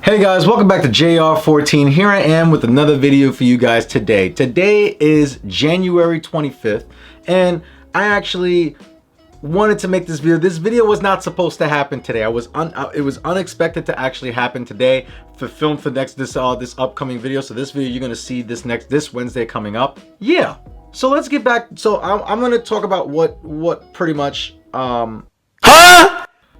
Hey guys, welcome back to JR14. Here I am with another video for you guys today. Today is January 25th, and I actually wanted to make this video. This video was not supposed to happen today. It was unexpected to actually happen today for this upcoming video. So this video you're gonna see this Wednesday coming up. Yeah. So let's get back. So I'm gonna talk about what pretty much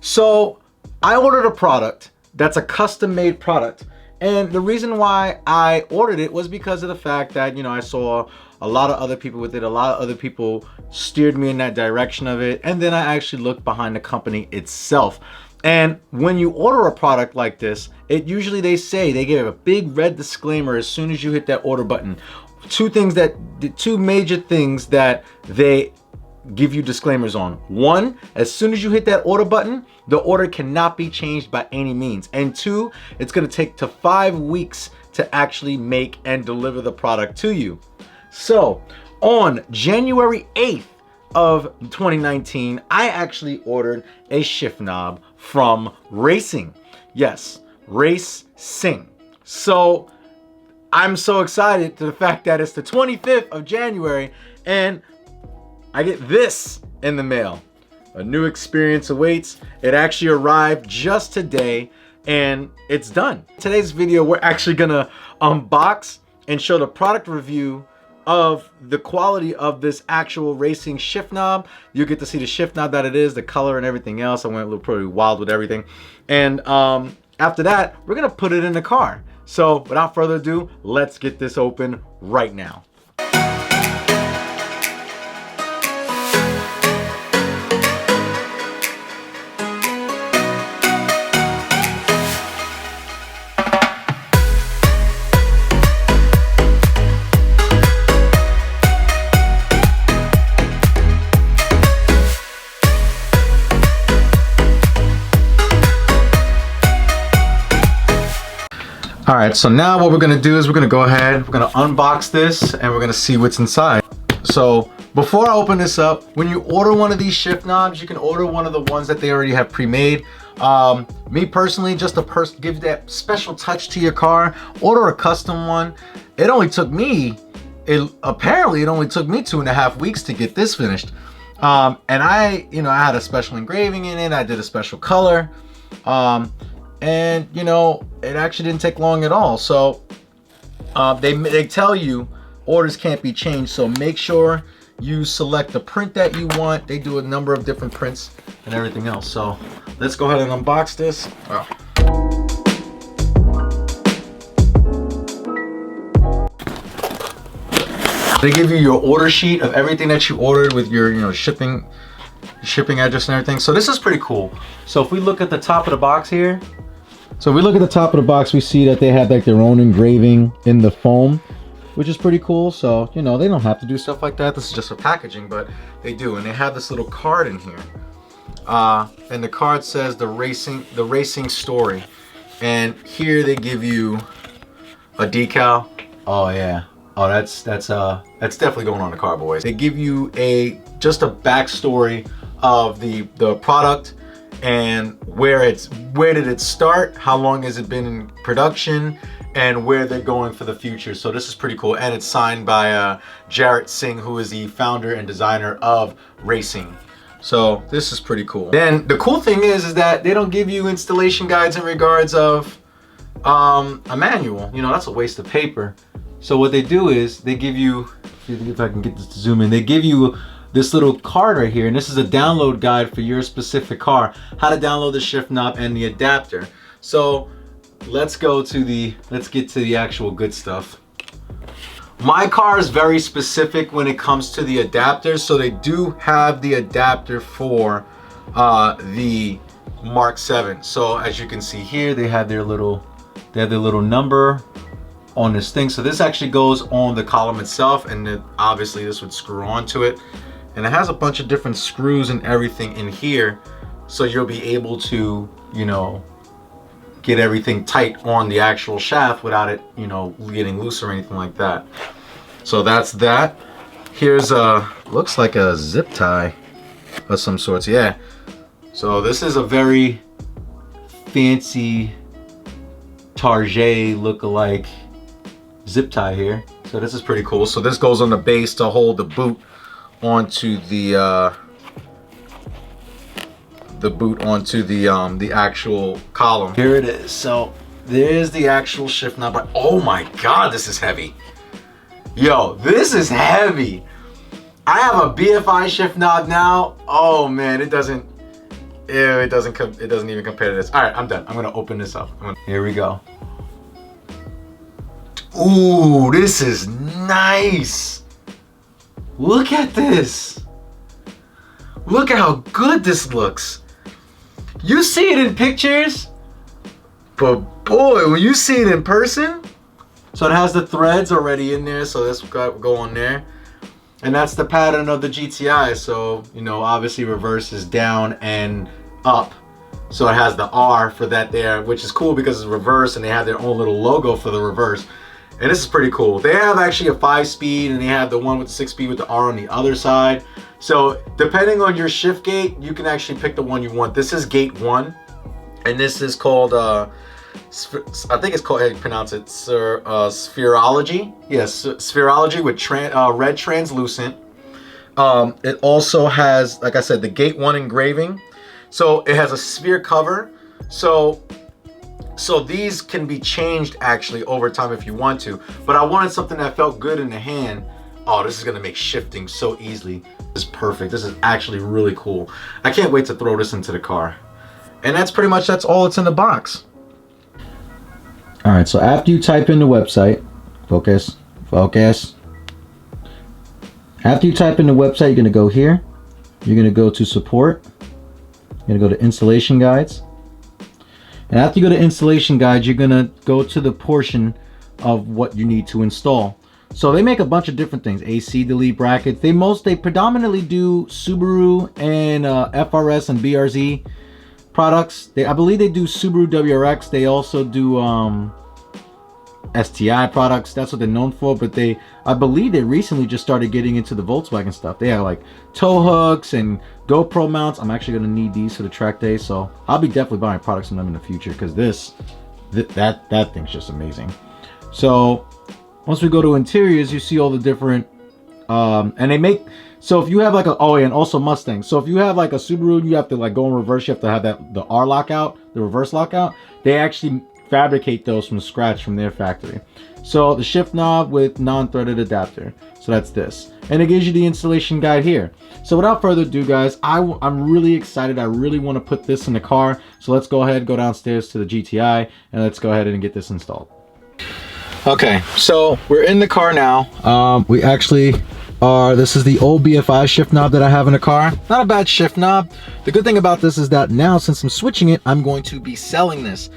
So I ordered a product that's a custom-made product, and the reason why I ordered it was because of the fact that, you know, I saw a lot of other people with it. A lot of other people steered me in that direction of it, and then I actually looked behind the company itself. And when you order a product like this, it usually they give a big red disclaimer as soon as you hit that order button. The two major things that they give you disclaimers on. One, as soon as you hit that order button, the order cannot be changed by any means. And two, it's going to take to 5 weeks to actually make and deliver the product to you. So on January 8th of 2019, I actually ordered a shift knob from Raceseng. Yes, Raceseng. So I'm so excited to the fact that it's the 25th of January and I get this in the mail. A new experience awaits. It actually arrived just today and it's done. Today's video, we're actually gonna unbox and show the product review of the quality of this actual Raceseng shift knob. You get to see the shift knob that it is, the color and everything else. I went a little pretty wild with everything. And after that, we're gonna put it in the car. So without further ado, let's get this open right now. All right, so now what we're gonna do is we're gonna go ahead, we're gonna unbox this and we're gonna see what's inside. So before I open this up, when you order one of these shift knobs, you can order one of the ones that they already have pre-made. Me personally, just to give that special touch to your car, order a custom one. It only took me, apparently it only took me 2.5 weeks to get this finished. And I had a special engraving in it, I did a special color. And you know, it actually didn't take long at all. So they tell you orders can't be changed, so make sure you select the print that you want. They do a number of different prints and everything else. So let's go ahead and unbox this. Oh. They give you your order sheet of everything that you ordered with your shipping address and everything. So this is pretty cool. So if we look at the top of the box here, we see that they have like their own engraving in the foam, which is pretty cool. So, you know, they don't have to do stuff like that. This is just for packaging, but they do. And they have this little card in here. And the card says the Raceseng story. And here they give you a decal. Oh yeah. Oh, that's definitely going on the car, boys. They give you just a backstory of the product and where did it start, how long has it been in production, and where they're going for the future. So this is pretty cool, and it's signed by Raceseng, who is the founder and designer of Raceseng. So this is pretty cool. Then the cool thing is that they don't give you installation guides in regards of a manual. You know, that's a waste of paper. So what they do is they give you, if I can get this to zoom in, they give you this little card right here, and this is a download guide for your specific car, how to download the shift knob and the adapter. So let's get to the actual good stuff. My car is very specific when it comes to the adapters, so they do have the adapter for the Mark 7. So as you can see here, they have their little number on this thing. So this actually goes on the column itself, and then obviously this would screw onto it. And it has a bunch of different screws and everything in here, so you'll be able to, you know, get everything tight on the actual shaft without it, you know, getting loose or anything like that. So that's that. Here's looks like a zip tie of some sorts. Yeah. So this is a very fancy Target look-alike zip tie here. So this is pretty cool. So this goes on the base to hold the boot onto the actual column. Here it is. So there's the actual shift knob. But oh my God, this is heavy. Yo, this is heavy. I have a BFI shift knob now. Oh man, it doesn't even compare to this. All right, I'm done. I'm gonna open this up. Here we go. Ooh, this is nice. Look at this. Look at how good this looks. You see it in pictures, but boy, when you see it in person. So it has the threads already in there, so this go on there. And that's the pattern of the GTI. So, you know, obviously reverse is down and up. So it has the R for that there, which is cool because it's reverse and they have their own little logo for the reverse. And this is pretty cool. They have actually a 5-speed and they have the one with the 6-speed with the R on the other side. So depending on your shift gate, you can actually pick the one you want. This is gate 1 and this is called, I think it's called, how do you pronounce it? Spherology. Yes, Spherology with red translucent. It also has, like I said, the gate 1 engraving. So it has a sphere cover. So these can be changed actually over time if you want to, but I wanted something that felt good in the hand. Oh, this is gonna make shifting so easily. This is perfect. This is actually really cool. I can't wait to throw this into the car. And that's all it's in the box. All right, so after you type in the website, focus. After you type in the website, you're gonna go here. You're gonna go to support. You're gonna go to installation guides. And after you go to installation guides, you're gonna go to the portion of what you need to install. So they make a bunch of different things. AC delete brackets. They predominantly do Subaru and FRS and BRZ products. I believe they do Subaru WRX. They also do STI products. That's what they're known for. But I believe they recently just started getting into the Volkswagen stuff. They have like tow hooks and GoPro mounts. I'm actually gonna need these for the track day, so I'll be definitely buying products from them in the future because that thing's just amazing. So once we go to interiors, you see all the different and they make, so if you have like and also Mustang. So if you have like a Subaru, you have to like go in reverse. You have to have the R lockout, the reverse lockout. They actually fabricate those from scratch from their factory. So the shift knob with non-threaded adapter. So that's this. And it gives you the installation guide here. So without further ado, guys, I'm really excited. I really want to put this in the car. So let's go ahead, go downstairs to the GTI, and let's go ahead and get this installed. Okay, so we're in the car now. We actually this is the old BFI shift knob that I have in the car. Not a bad shift knob. The good thing about this is that now, since I'm switching it, I'm going to be selling this.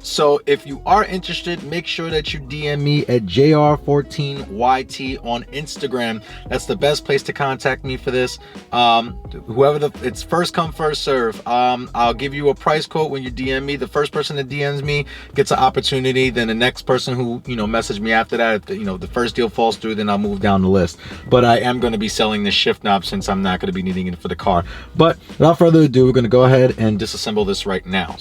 So if you are interested, make sure that you DM me at JR14YT on Instagram. That's the best place to contact me for this. It's first come, first serve. I'll give you a price quote when you DM me. The first person that DMs me gets an opportunity. Then the next person who, message me after that, if the first deal falls through, then I'll move down the list. But I am going to be selling this shift knob since I'm not going to be needing it for the car. But without further ado, we're going to go ahead and disassemble this right now.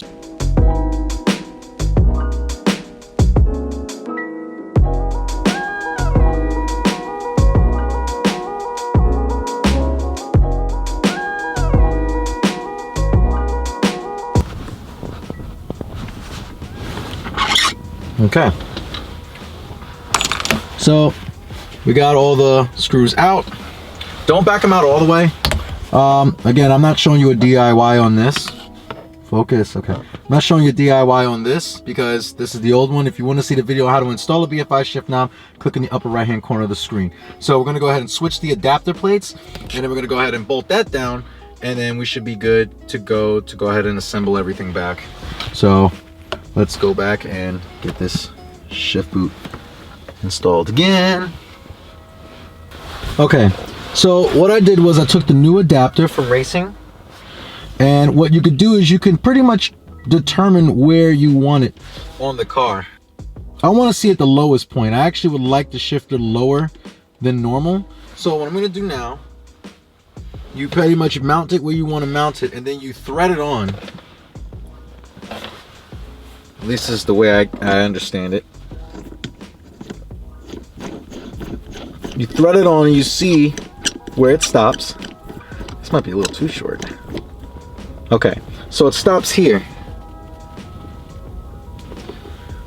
Okay, so we got all the screws out. Don't back them out all the way. Again, I'm not showing you a DIY on this. Focus, okay. I'm not showing you a DIY on this because this is the old one. If you want to see the video on how to install a BFI shift knob, click in the upper right hand corner of the screen. So we're going to go ahead and switch the adapter plates, and then we're going to go ahead and bolt that down, and then we should be good to go ahead and assemble everything back. So let's go back and get this shift boot installed again. Okay, so what I did was I took the new adapter from Raceseng, and what you could do is you can pretty much determine where you want it on the car. I want to see at the lowest point. I actually would like the shifter lower than normal. So what I'm going to do now, you pretty much mount it where you want to mount it, and then you thread it on At least this is the way I understand it. You thread it on and you see where it stops. This might be a little too short. Okay, so it stops here.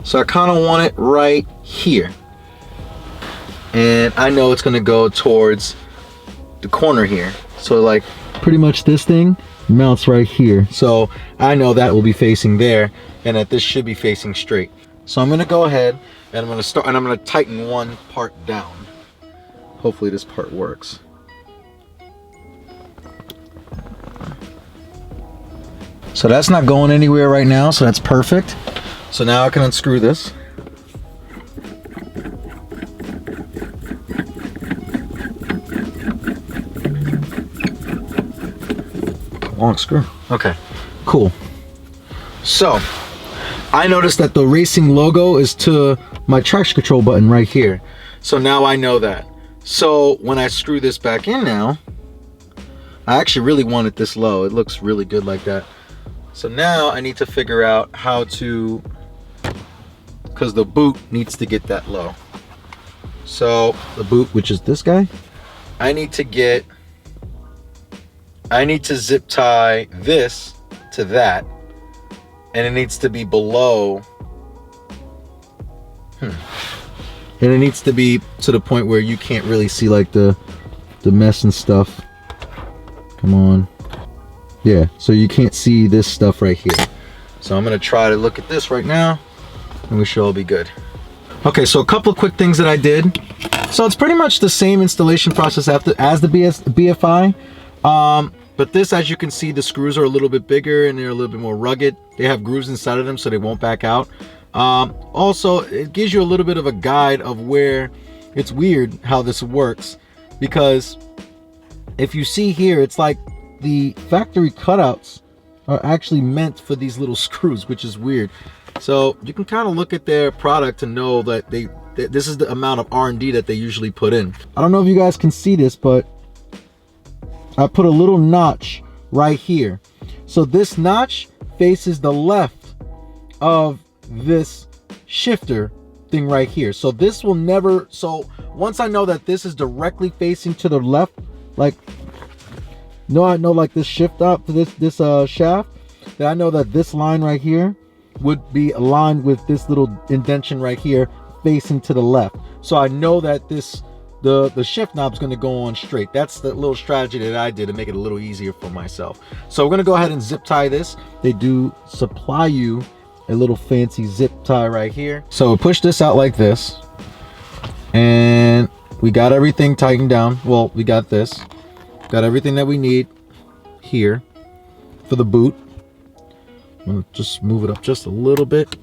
So I kind of want it right here. And I know it's gonna go towards the corner here. So like pretty much this thing mounts right here. So I know that will be facing there and that this should be facing straight. So I'm gonna go ahead and I'm gonna tighten one part down. Hopefully this part works. So that's not going anywhere right now, so that's perfect. So now I can unscrew this. Long screw. Okay, cool. So I noticed that the Raceseng logo is to my traction control button right here. So now I know that. So when I screw this back in now, I actually really want it this low. It looks really good like that. So now I need to figure out how to, because the boot needs to get that low. So the boot, which is this guy, I need to zip tie this to that, and it needs to be below. And it needs to be to the point where you can't really see like the mess and stuff. Come on. Yeah, so you can't see this stuff right here. So I'm gonna try to look at this right now and we should all be good. Okay, so a couple of quick things that I did. So it's pretty much the same installation process as the BFI. But this, as you can see, the screws are a little bit bigger and they're a little bit more rugged. They have grooves inside of them so they won't back out. Also, it gives you a little bit of a guide of where it's weird how this works, because if you see here, it's like the factory cutouts are actually meant for these little screws, which is weird. So you can kind of look at their product to know that this is the amount of R&D that they usually put in. I don't know if you guys can see this, but I put a little notch right here. So this notch faces the left of this shifter thing right here. So this will never, so once I know that this is directly facing to the left, like, I know like this shift up to this shaft, that I know that this line right here would be aligned with this little indentation right here facing to the left. So I know that the shift knob is going to go on straight. That's the little strategy that I did to make it a little easier for myself. So we're going to go ahead and zip tie this. They do supply you a little fancy zip tie right here. So we push this out like this, and we got everything tightened down. Well, we got this. Got everything that we need here for the boot. I'm gonna just move it up just a little bit.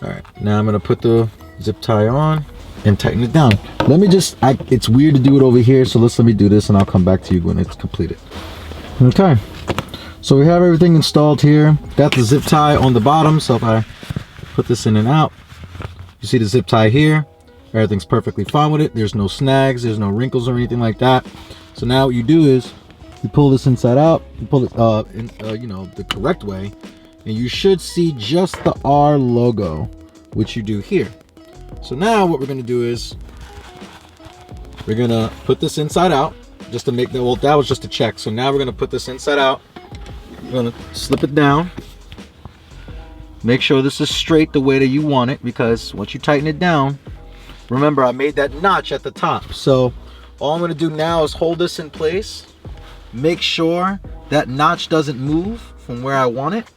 All right, now I'm gonna put the zip tie on and tighten it down. Let me just, it's weird to do it over here, so let me do this and I'll come back to you when it's completed. Okay, so we have everything installed here. Got the zip tie on the bottom, so if I put this in and out, you see the zip tie here. Everything's perfectly fine with it. There's no snags, there's no wrinkles or anything like that. So now what you do is you pull this inside out, you pull it you know, the correct way, and you should see just the R logo, which you do here. So now what we're gonna do is we're gonna put this inside out just to make that, well, that was just a check. So now we're gonna put this inside out. We're gonna slip it down. Make sure this is straight the way that you want it, because once you tighten it down, remember I made that notch at the top. So all I'm gonna do now is hold this in place, make sure that notch doesn't move from where I want it.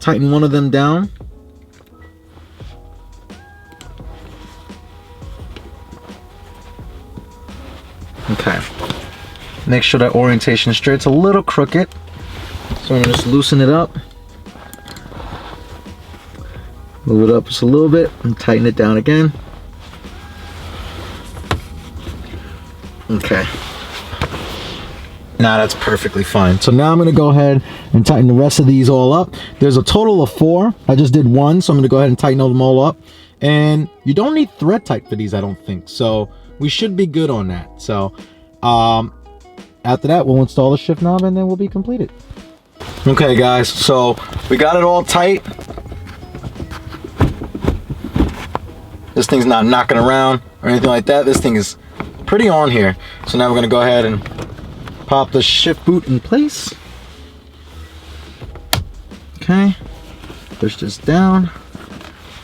Tighten one of them down. Okay. Make sure that orientation is straight. It's a little crooked, so I'm gonna just loosen it up. Move it up just a little bit and tighten it down again. Okay. Now that's perfectly fine. So now I'm gonna go ahead and tighten the rest of these all up. There's a total of 4. I just did 1, so I'm gonna go ahead and tighten them all up. And you don't need thread tight for these, I don't think. So we should be good on that. So after that, we'll install the shift knob and then we'll be completed. Okay guys, so we got it all tight. This thing's not knocking around or anything like that. This thing is pretty on here. So now we're gonna go ahead and pop the shift boot in place. Okay, push this down.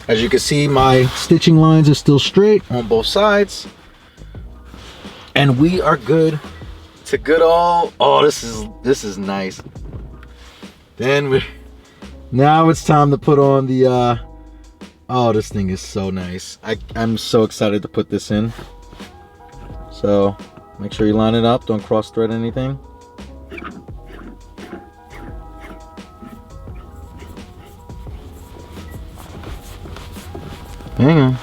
As you can see, my stitching lines are still straight on both sides. And we are good to good all. Oh, this is nice. Then now it's time to put on the oh, this thing is so nice. I'm so excited to put this in. So make sure you line it up, don't cross thread anything. Hang on.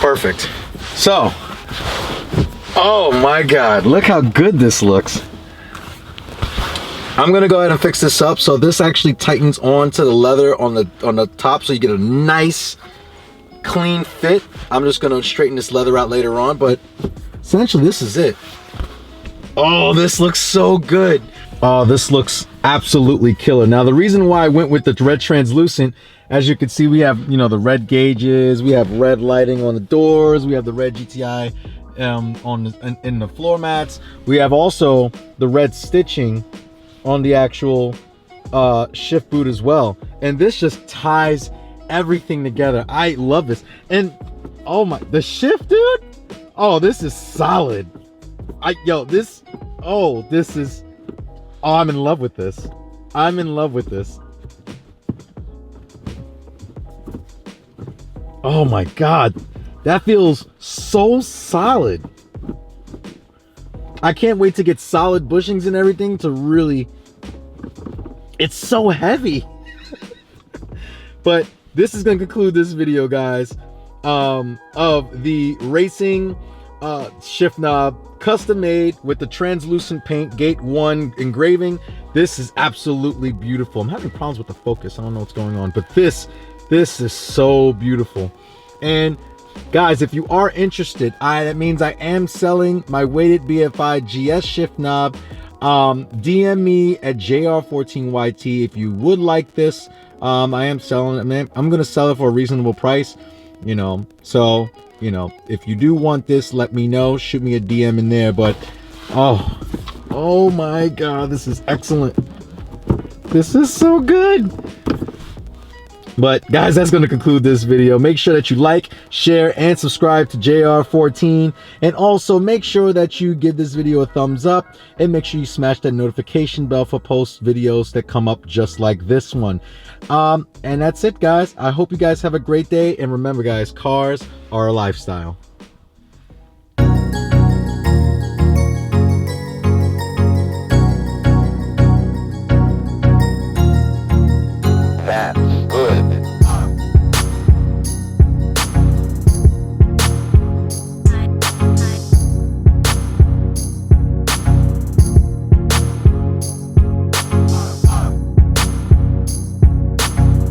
Perfect. So, oh my God, look how good this looks. I'm gonna go ahead and fix this up. So this actually tightens onto the leather on the top, so you get a nice clean fit. I'm just gonna straighten this leather out later on, but essentially this is it. Oh, this looks so good. Oh, this looks absolutely killer. Now the reason why I went with the red translucent, as you can see, we have, you know, the red gauges, we have red lighting on the doors, we have the red GTI in the floor mats. We have also the red stitching on the actual shift boot as well, and this just ties everything together. I love this. And oh my, the shift, dude, oh, this is solid. I'm in love with this. I'm in love with this. Oh my God, that feels so solid. I can't wait to get solid bushings and everything to really, it's so heavy. But this is going to conclude this video, guys, of the Raceseng shift knob, custom made with the translucent paint gate 1 engraving. This is absolutely beautiful. I'm having problems with the focus. I don't know what's going on, but this is so beautiful. And guys, if you are interested, that means I am selling my weighted BFI GS shift knob. DM me at JR14YT if you would like this. I am selling it, man. I'm gonna sell it for a reasonable price, you know. So, you know, if you do want this, let me know. Shoot me a DM in there. But oh my God, this is excellent. This is so good. But guys, that's going to conclude this video. Make sure that you like, share, and subscribe to JR14. And also make sure that you give this video a thumbs up, and make sure you smash that notification bell for post videos that come up just like this one. And that's it, guys. I hope you guys have a great day. And remember, guys, cars are a lifestyle.